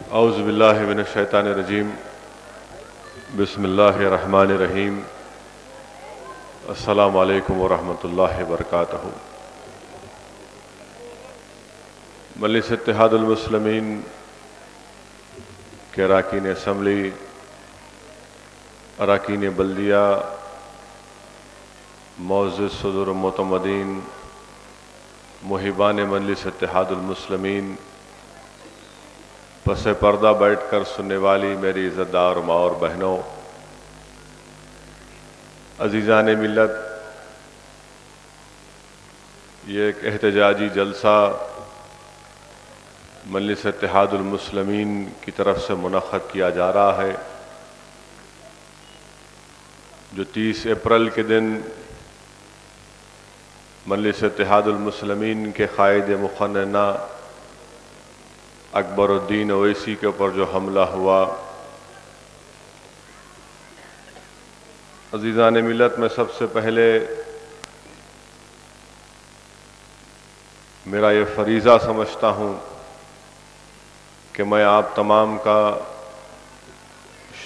औज़ु बिल्लाहि मिनश शैतानिर रजीम। बिस्मिल्लाहिर रहमानिर रहीम। अस्सलामु अलैकुम व रहमतुल्लाहि व बरकातहू। मजलिस इत्तेहादुल मुस्लिमीन के अरकान असम्बली, अरकान बल्दिया, मुअज़्ज़िज़ सदर मुतमदीन, मुहिबान मजलिस इत्तेहादुल मुस्लिमीन, पसे पर्दा बैठकर सुनने वाली मेरी इज़्ज़तदार माँ और बहनों, अज़ीज़ान मिल्लत, ये एक एहतजाजी जलसा मजलिस इत्तेहादुल मुस्लिमीन की तरफ से मुनक़्क़द किया जा रहा है, जो 30 अप्रैल के दिन मजलिस इत्तेहादुल मुस्लिमीन के क़ाइद मुक़न्नना अकबरुद्दीन ओवैसी के ऊपर जो हमला हुआ। अज़ीज़ान मिल्लत, में सबसे पहले मेरा ये फ़रीज़ा समझता हूँ कि मैं आप तमाम का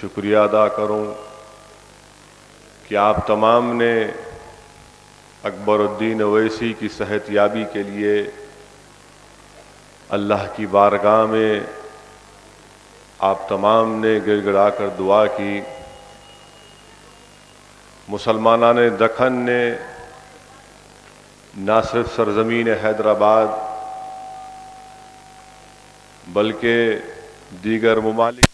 शुक्रिया अदा करूँ कि आप तमाम ने अकबरुद्दीन ओवैसी की सेहतयाबी के लिए अल्लाह की बारगाह में आप तमाम ने गिड़गिड़ा कर दुआ की। मुसलमानान दखन ने न सिर्फ सरजमीन हैदराबाद बल्कि दीगर ममालिक